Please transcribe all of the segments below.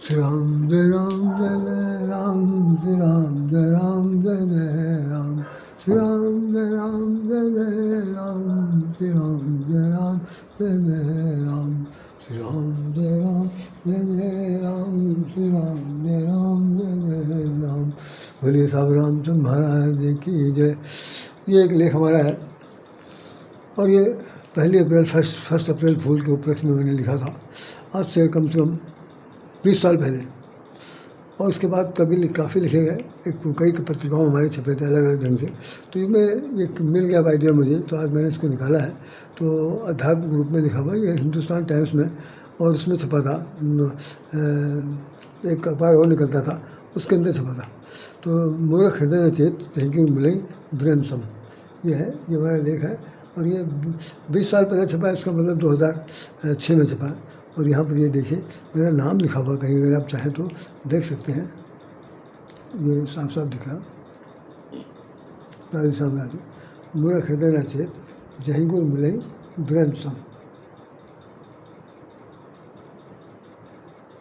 श्री राम जय राम जय जय राम, श्री राम जय राम जय जय राम, श्री राम जय राम जय जय राम, श्री राम जय राम जय जय राम, श्री राम जय राम जय राम जय राम जय जय राम। बोलिए साहब रामचंद्र महाराज जी की जय। ये एक लेख हमारा है और ये 1 अप्रैल फूल के उपलक्ष्य में मैंने लिखा था, आज से कम 20 साल पहले। और उसके बाद कभी काफ़ी लिखे गए, कई पत्रिकाओं में हमारे छपे थे अलग अलग ढंग से। तो ये मैं एक मिल गया आइडिया मुझे, तो आज मैंने इसको निकाला है। तो अध्यात्म रूप में लिखा हुआ, ये हिंदुस्तान टाइम्स में, और उसमें छपा था, एक अखबार और निकलता था, उसके अंदर छपा था। तो मूर्ख हृदय चेत थिंकिंग मिले ब्रेनसम, ये है, ये हमारा लेख है। और ये 20 साल पहले छपा है, इसका मतलब 2006 में छपा है। और यहाँ पर ये देखिए मेरा नाम लिखा हुआ, कहीं अगर आप चाहें तो देख सकते हैं, ये साफ साफ दिख रहा, राधेश्याम राधे, मूर्ख हृदय न चेत जहीं गुर मिले ब्रेनसम।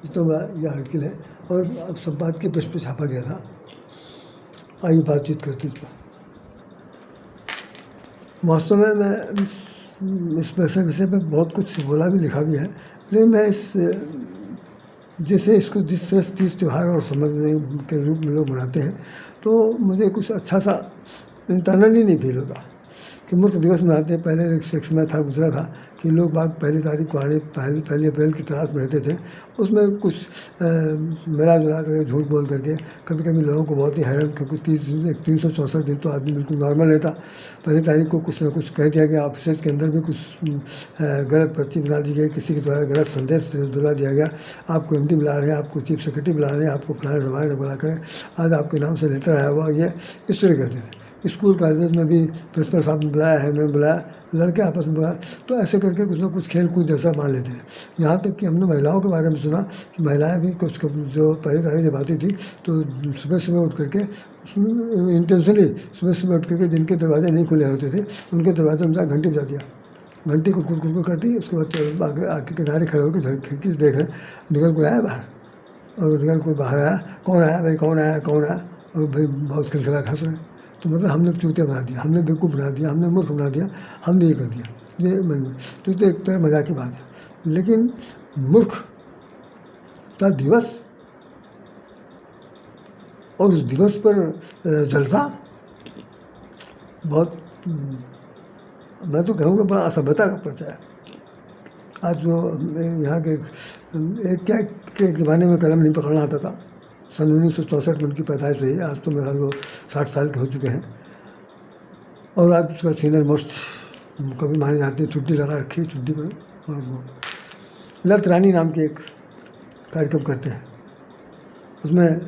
इतना बड़ा यह आर्टिकल है और अब संपादकीय पृष्ठ पे छापा गया था। आइए बातचीत करते इस पर। वास्तव में मैं इस विषय पे बहुत कुछ बोला भी लिखा भी है, लेकिन मैं इसको जिस तरह से तीज त्यौहार और समझने के रूप में लोग मनाते हैं, तो मुझे कुछ अच्छा सा इंटरनली नहीं फील होता कि मुख्य दिवस मनाते हैं। पहले एक समय था, गुजरा था कि लोग बाग पहली तारीख को आने, पहली अप्रैल की तलाश में रहते थे। उसमें कुछ मिला जुला करके, झूठ बोल करके, कभी कभी लोगों को बहुत ही हैरान, क्योंकि 364 दिन तो आदमी बिल्कुल नॉर्मल रहता। पहली तारीख को कुछ ना कुछ कह दिया गया, ऑफिस के अंदर भी कुछ गलत पर्ची बना दी गई, किसी के द्वारा गलत संदेश दिला दिया गया, आपको एमडी बुला रहे हैं, आपको चीफ सेक्रेटरी बुला रहे हैं, आपको फलाने जमाने बुला कर आज आपके नाम से लेटर आया हुआ, ये इस तरह करते थे। स्कूल कॉलेज में भी प्रिंसिपल साहब ने बुलाया है, मैंने बुलाया, लड़के आपस में बुलाया, तो ऐसे करके कुछ ना कुछ खेल कूद जैसा मान लेते हैं। यहाँ तक कि हमने महिलाओं के बारे में सुना कि महिलाएं भी कुछ जो पहली तारीख जब आती थी तो सुबह सुबह उठ करके, इंटेंशनली सुबह उठ करके जिनके दरवाजे नहीं खुले होते थे उनके दरवाजे में घंटी बजा दिया, घंटी कुरकुर करती। उसके बाद आके किनारे खड़े होकर खिड़की से देख रहे निकल कोई आया बाहर, और निकल कोई बाहर आया, कौन आया भाई, कौन आया, और भाई बहुत खिलखिला हंस रहे। तो मतलब हमने चूतिया बना दिया, हमने बेवकूफ़ बना दिया, हमने मूर्ख बना दिया, हमने ये कर दिया, ये मन में। तो ये तो एक तरह मजाक की बात है। लेकिन मूर्खता दिवस और उस दिवस पर जलसा, बहुत, मैं तो कहूँगा बड़ा असभ्यता का परिचय है। आज जो यहाँ के एक क्या के ज़माने में कलम नहीं पकड़ना आता था, सन 1964 में उनकी पैदाइश हुई, आज तो मेरे ख्याल वो 60 साल के हो चुके हैं। और आज उसका सीनियर मोस्ट कभी माने जाते हैं, छुट्टी लगा रखी छुट्टी पर, और वो लत रानी नाम के एक कार्यक्रम करते हैं। उसमें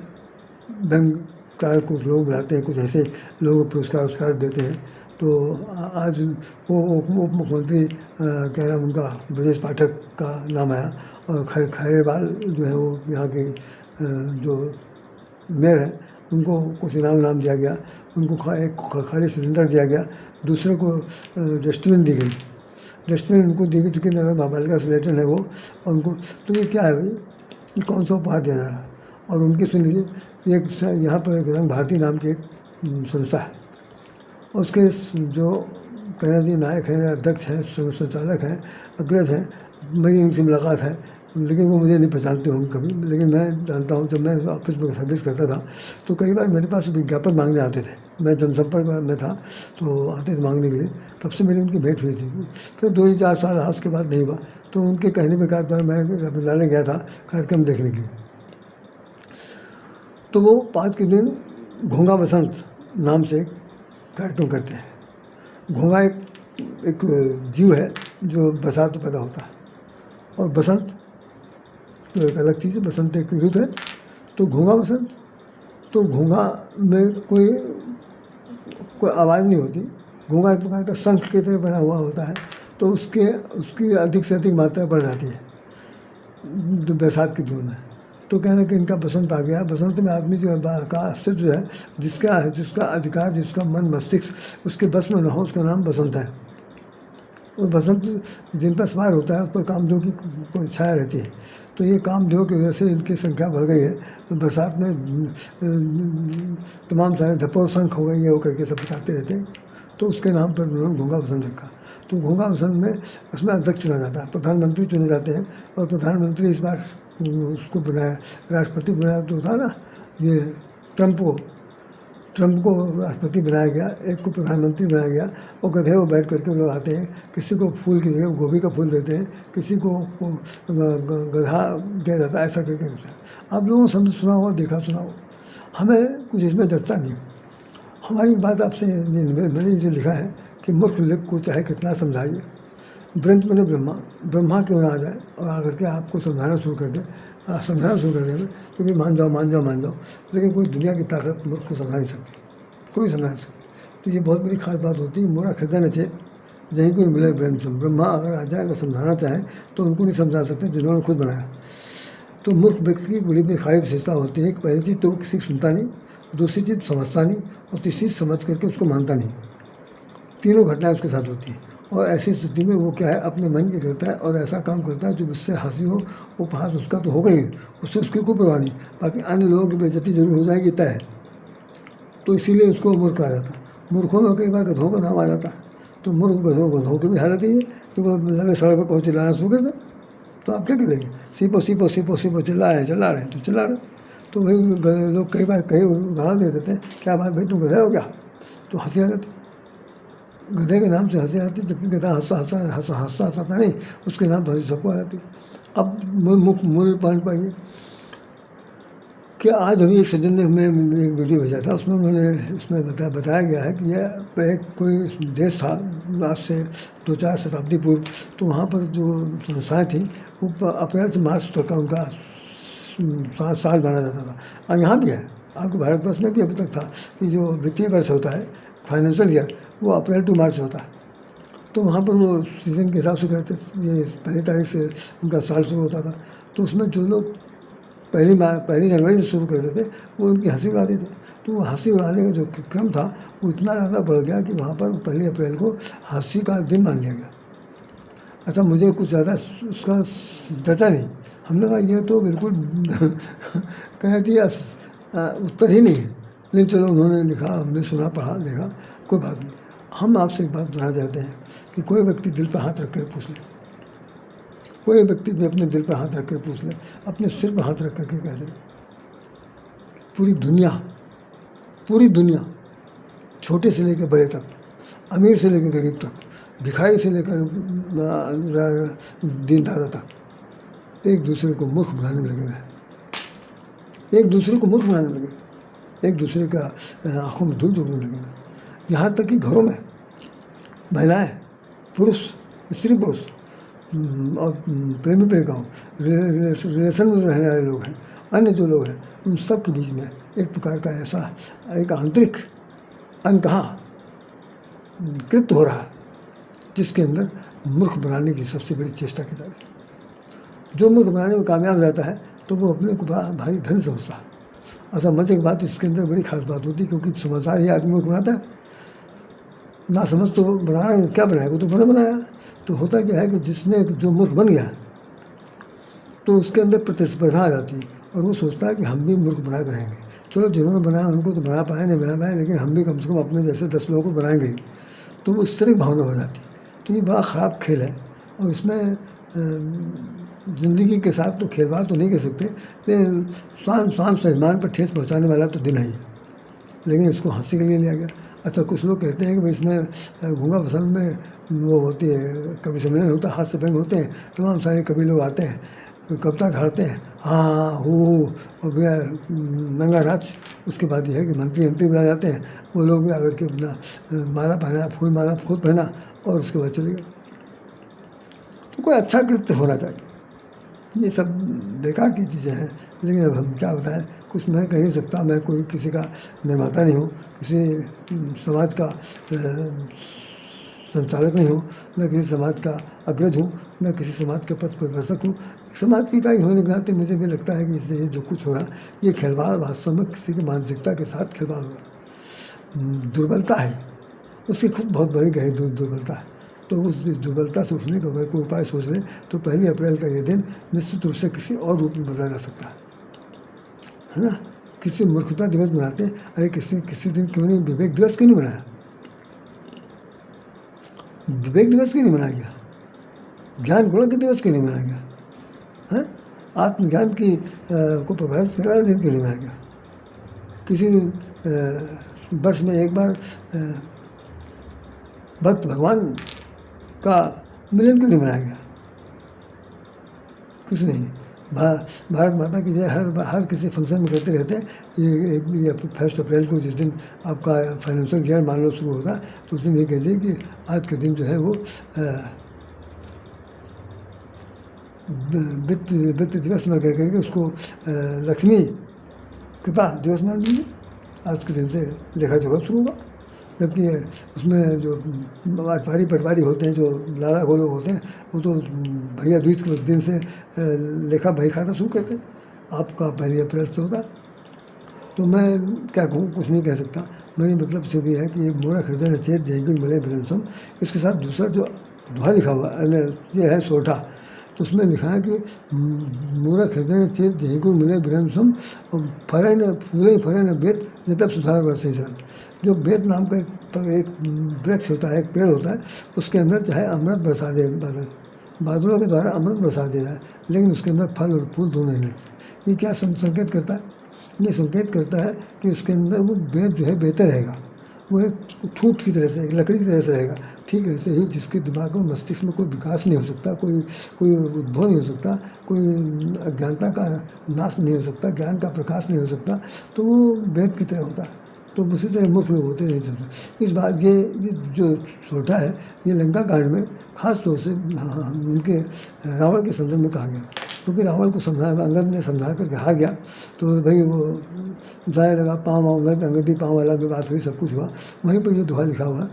व्यंग्यकार कुछ लोग बुलाते हैं, कुछ ऐसे लोग पुरस्कार देते हैं। तो आज वो उप मुख्यमंत्री क्या नाम उनका, ब्रजेश पाठक का नाम आया, और खैरेवाल जो है वो यहाँ के जो मेयर हैं उनको कुछ इनाम दिया गया, उनको एक खाली सिलेंडर दिया गया, दूसरे को डस्टबिन दी गई, डस्टबिन उनको दी गई, चूँकि नगर महापालिका से रिलेटेड है वो, और उनको, तो ये क्या है भाई, ये कौन सा उपहार दिया जा रहा है। और उनकी सुन लीजिए, एक यहाँ पर एक रंग भारती नाम की एक संस्था है, उसके जो कहना जी नायक हैं, अध्यक्ष हैं, संचालक हैं, अग्रज हैं, मेरी उनसे मुलाकात है, लेकिन वो मुझे नहीं पहचानते होंगे कभी, लेकिन मैं जानता हूँ। जब मैं ऑफिस में सर्विस करता था तो कई बार मेरे पास विज्ञापन मांगने आते थे, मैं जनसंपर्क में था तो आते थे मांगने के लिए, तब से मेरी उनकी भेंट हुई थी। फिर 2 ही 4 साल रहा, उसके बाद नहीं हुआ। तो उनके कहने पर कहा मैं रविलाने गया था कार्यक्रम देखने के लिए, तो वो 5 के दिन घोंगा बसंत नाम से कार्यक्रम करते हैं। घोंगा एक जीव है जो बरसात में पैदा होता है, और बसंत तो एक अलग चीज़ है, बसंत एक ऋतु है। तो घोंगा बसंत, तो घोंगा में कोई आवाज़ नहीं होती, घोंगा एक प्रकार का शंख की तरह बना हुआ होता है, तो उसकी अधिक से अधिक मात्रा बढ़ जाती है जो बरसात के दिनों में। तो कहना कि इनका बसंत आ गया। बसंत में आदमी जो है का अस्तित्व जो है, जिसका अधिकार, जिसका मन मस्तिष्क उसके बस में न हो, उसका नाम बसंत है। और बसंत जिन पर सवार होता है उस पर कामदेव की कोई छाया रहती है। तो ये कामदेव की वजह से इनकी संख्या बढ़ गई है। बरसात में तमाम सारे ढप्पोर शंख हो गई है वो करके सब बताते रहते हैं। तो उसके नाम पर उन्होंने घोंघा वसंत रखा। तो घोंघा वसंत में उसमें अध्यक्ष चुना जाता है, प्रधानमंत्री चुने जाते हैं। और प्रधानमंत्री इस बार उसको बनाया, राष्ट्रपति बनाया तो था ना ये ट्रंप को राष्ट्रपति बनाया गया, एक को प्रधानमंत्री बनाया गया। और गधे वो बैठ करके लोग आते हैं, किसी को फूल की जगह गोभी का फूल देते हैं, किसी को गधा दिया जाता है, ऐसा करके होता है। आप लोगों ने समझ सुना हो, देखा सुना हो, हमें कुछ इसमें जचता नहीं। हमारी बात आपसे मैंने जो लिखा है कि मूर्ख लोग को चाहे कितना समझाइए, ब्रंथ मैंने ब्रह्मा क्यों ना आ जाए और आकर के आपको समझाना शुरू कर दे, क्योंकि मान जाओ, लेकिन कोई दुनिया की ताकत मूर्ख को समझा नहीं सकती, कोई समझा नहीं सकती। तो ये बहुत बड़ी खास बात होती है। मोरा खरीदा न थे जहीं को मिले ब्रह्मा अगर आ जाए अगर समझाना चाहे तो उनको नहीं समझा सकते जिन्होंने खुद बनाया। तो मूर्ख व्यक्ति की बड़ी खाई विशेषता होती है कि पहली चीज़ तो वो किसी की सुनता नहीं, दूसरी चीज़ समझता नहीं, और तीसरी चीज़ समझ करके उसको मानता नहीं। तीनों घटनाएं उसके साथ होती हैं। और ऐसी स्थिति में वो क्या है, अपने मन की करता है और ऐसा काम करता है जो उससे हंसी हो, उपहास उसका तो हो गई, उससे उसकी कोई परवाह नहीं, बाकी अन्य लोगों की बेइज्जती जरूर हो जाएगी तय है। तो इसीलिए उसको मूर्ख कहा जाता है। मूर्खों में कई बार गधों का नाम आ जाता है। तो मूर्ख गधों की भी हालत ये है कि वो लगे सड़क पर पहुँच चिल्लाना शुरू कर दे, तो आप क्या करेंगे, सीपो चिल्ला रहे हैं तो चिल्ला रहे। तो वही लोग कई बार कई उदाहरण दे देते हैं, क्या बात भाई तुम गधे हो क्या, तो हंसी आ जाती। गधे के नाम से हंसी आती, जबकि गधा हंसता नहीं, उसके नाम पर सबको आ जाती। अब मूल पॉइंट पाइए कि आज अभी एक सज्जन ने हमें एक वीडियो भेजा था, उसमें उन्होंने इसमें बताया गया है कि यह एक कोई देश था आज से 2-4 शताब्दी पूर्व। तो वहाँ पर जो संस्थाएँ थी वो अप्रैल से मार्च तक का उनका साल माना जाता था। और यहाँ भी है, आपके भारतवर्ष में भी अभी तक था कि जो वित्तीय वर्ष होता है, फाइनेंशियल ईयर, वो अप्रैल टू मार्च होता है। तो वहाँ पर वो सीज़न के हिसाब से करते, ये 1 तारीख से उनका साल शुरू होता था। तो उसमें जो लोग पहली जनवरी से शुरू करते थे वो उनकी हंसी उड़ाते थे। तो वो हंसी उड़ाने का जो क्रम था वो इतना ज़्यादा बढ़ गया कि वहाँ पर 1 अप्रैल को हंसी का दिन मान लिया गया। अच्छा, मुझे कुछ ज़्यादा उसका जचा नहीं। हमने कहा ये तो बिल्कुल कह दिया उत्तर ही नहीं है, लेकिन चलो उन्होंने लिखा, हमने सुना, पढ़ा, देखा, कोई बात नहीं। हम आपसे एक बात बताना चाहते हैं कि कोई व्यक्ति दिल पर हाथ रख कर पूछ ले, कोई व्यक्ति भी अपने दिल पर हाथ रख कर पूछ ले, अपने सिर पर हाथ रख करके कह दे, पूरी दुनिया छोटे से लेकर बड़े तक, अमीर से लेकर गरीब तक, भिखारी से लेकर दीनदाता तक एक दूसरे को मूर्ख बनाने लगे हैं, एक दूसरे का आंखों में धूल झोंकने लगे हैं। यहाँ तक कि घरों में महिलाएं, पुरुष, स्त्री पुरुष और प्रेमी प्रेमिकाओं, रिलेशन में रहने वाले लोग हैं, अन्य जो लोग हैं, उन सब के बीच में एक प्रकार का ऐसा एक आंतरिक अनकहा कृत्य हो रहा है जिसके अंदर मूर्ख बनाने की सबसे बड़ी चेष्टा की जा रही है। जो मूर्ख बनाने में कामयाब हो जाता है तो वो अपने को भारी धन समझता है। अच्छा, मजे की बात इसके अंदर बड़ी खास बात होती है, क्योंकि समझदार ही आदमी मूर्ख बनाता है, ना समझ तो बनाना क्या बनाएगा, तो बनाया। तो होता क्या है कि जिसने जो मूर्ख बन गया तो उसके अंदर प्रतिस्पर्धा आ जाती है और वो सोचता है कि हम भी मूर्ख बना कर रहेंगे। चलो जिन्होंने बनाया उनको तो बना पाए नहीं बना पाए, लेकिन हम भी कम से कम अपने जैसे 10 लोगों को बनाएंगे। तो वो इस तरह की भावना हो जाती है। तो ये बड़ा ख़राब खेल है और इसमें ज़िंदगी के साथ तो खेलवाड़ तो नहीं कर सकते, लेकिन शान स्वाभिमान पर ठेस पहुँचाने वाला तो दिन है ही, लेकिन इसको हंसी के लिए लिया गया। अच्छा, कुछ लोग कहते हैं कि भाई इसमें घोंघा वसंत में वो होती है, कवि सम्मेलन होता है, हास्य व्यंग होते हैं, तमाम सारे कवि लोग आते हैं, कविता झाड़ते हैं, हाँ हू और भैया नंगा नाच। उसके बाद ये है कि मंत्री बुलाए जाते हैं, वो लोग भी आकर के अपना माला पहना, फूल माला खुद पहना और उसके बाद चले गए। तो कोई अच्छा कृत्य होना चाहिए। ये सब बेकार की चीज़ें हैं, लेकिन अब हम क्या बताएं, कुछ मैं कह नहीं सकता, मैं कोई किसी का निर्माता नहीं हूँ, किसी समाज का संचालक नहीं हूँ, न किसी समाज का अग्रज हूँ, न किसी समाज के पथ प्रदर्शक हूँ। समाज की इकाई होने के नाते मुझे भी लगता है कि इससे ये जो कुछ हो रहा है ये खिलवाड़ वास्तव में किसी की मानसिकता के साथ खिलवाड़ हो रहा है, दुर्बलता है, उसकी खुद बहुत बड़ी गहरी दुर्बलता है। तो उस दुर्बलता से उठने का अगर कोई उपाय सोच ले तो 1 अप्रैल का ये दिन निश्चित रूप से किसी और रूप में बदला जा सकता है ना। किसी मूर्खता दिवस मनाते हैं, अरे किसी दिन क्यों नहीं विवेक दिवस क्यों नहीं मनाया? विवेक दिवस क्यों नहीं मनाया गया? ज्ञान गुण के दिवस क्यों नहीं मनाया गया? हैं? आत्मज्ञान की को प्रभावित करने वाला दिन क्यों नहीं मनाया गया? किसी वर्ष में एक बार भक्त भगवान का मिलन क्यों नहीं मनाया गया? कुछ नहीं। भारत माता की जय हर किसी फंक्शन में करते रहते हैं। ये 1 अप्रैल को जिस दिन आपका फाइनेंशियल ईयर मान लो शुरू होगा तो उस दिन ये कहिए कि आज के दिन जो है वो वित्त दिवस न कह करके उसको लक्ष्मी कृपा दिवस मान लीजिए। आज के दिन से लेखा जोखा शुरू होगा। जबकि उसमें जो पटवारी होते हैं, जो लाला वो लोग होते हैं, वो तो भैया दूज के दिन से लेखा बही खाता शुरू करते हैं। आपका 1 अप्रैल से होता। तो मैं क्या कहूँ, कुछ नहीं कह सकता। मेरी मतलब सिर्फ ये है कि एक मोरा खरीदन चेत जयगुण मिले बिरंसम। इसके साथ दूसरा जो दोहा लिखा हुआ ये है सोठा, तो उसमें लिखा है कि मोरा खरीदन चेत जयगुण मिले बिरंसम फरे न फूले फरे न बेत जब सुधार वर्षे जल। जो बेत नाम का एक वृक्ष होता है, एक पेड़ होता है, उसके अंदर चाहे अमृत बरसा दे बादलों के द्वारा अमृत बरसा दिया है, लेकिन उसके अंदर फल और फूल दोनों नहीं लगते। ये क्या संकेत करता है? ये संकेत करता है कि उसके अंदर वो बेत जो है बेहतर रहेगा, वो एक ठूठ की तरह से, एक लकड़ी की तरह से रहेगा। ठीक ऐसे ही जिसके दिमाग में मस्तिष्क में कोई विकास नहीं हो सकता, कोई उद्भव नहीं हो सकता, कोई अज्ञानता का नाश नहीं हो सकता, ज्ञान का प्रकाश नहीं हो सकता, तो वो बेत की तरह होता है। तो उसी तरह मूर्ख लोग होते नहीं सकते। इस बात ये जो सोटा है, ये लंका कांड में खास तौर से उनके रावण के संदर्भ में कहा गया, क्योंकि रावण को समझाया, अंगद ने समझा करके हार गया। तो भाई वो जाए लगा पाँव अंगद ही पाँव वाला भी बात हुई, सब कुछ हुआ। वहीं पर ये दोहा लिखा हुआ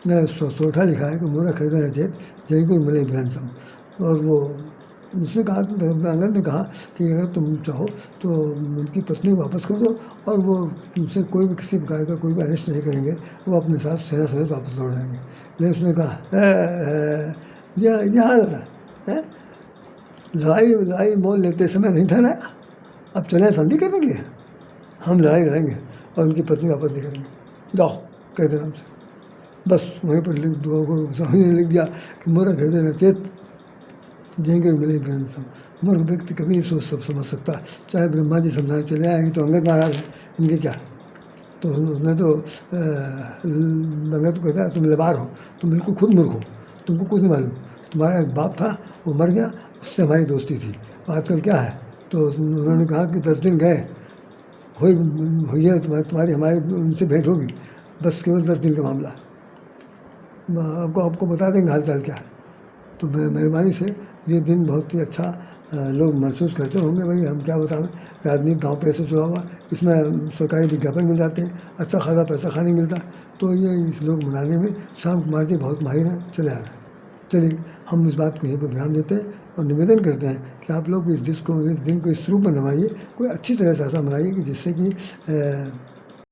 है, सोठा लिखा है कि मोरा खरीदा चेत जय गुण मिले बिरंसम। और वो उसने कहा, अंगद ने कहा कि अगर तुम चाहो तो उनकी पत्नी को वापस कर दो और वो तुमसे कोई भी किसी प्रकार का कोई भी अनिष्ट नहीं करेंगे, वो अपने साथ सेना समेत वापस लौट जाएंगे। लेकिन उसने कहा यह हाल है, लड़ाई मोल लेते समय नहीं था ना, अब चले संधि करने के लिए, हम लड़ाई लड़ेंगे और उनकी पत्नी वापस नहीं करेंगे, जाओ कह देना हमसे। बस वहीं पर लिख दिया कि मोरा हृदय न चेत जयगुण मिले बिरंसम। मूर्ख व्यक्ति कभी नहीं सोच समझ सकता, चाहे ब्रह्मा जी समझाए चले आएंगे तो अंगद महाराज हैं, इनके क्या। तो उसने तो अंगद को कहता है तुम लबार हो, तुम बिल्कुल खुद मूर्ख हो, तुमको कुछ नहीं मालूम। तुम्हारा एक बाप था, वो मर गया, उससे हमारी दोस्ती थी, आजकल क्या है। तो उन्होंने कहा कि 10 दिन गए हुई है तुम्हारी हमारी उनसे भेंट होगी, बस केवल 10 दिन का मामला। आपको बता देंगे हाल चाल क्या है। तो मेहरबानी से ये दिन बहुत ही अच्छा लोग महसूस करते होंगे। भाई हम क्या बताएं, राजनीति गाँव पैसे जुड़ा हुआ, इसमें सरकारी विज्ञापन मिल जाते हैं, अच्छा खासा पैसा खाने मिलता। तो ये इस लोग मनाने में श्याम कुमार जी बहुत माहिर हैं, चले आ रहे हैं। चलिए हम इस बात को यहीं पर विराम देते हैं और निवेदन करते हैं कि आप लोग इस दिन को इस रूप में मनाइए, कोई अच्छी तरह से ऐसा मनाइए कि जिससे कि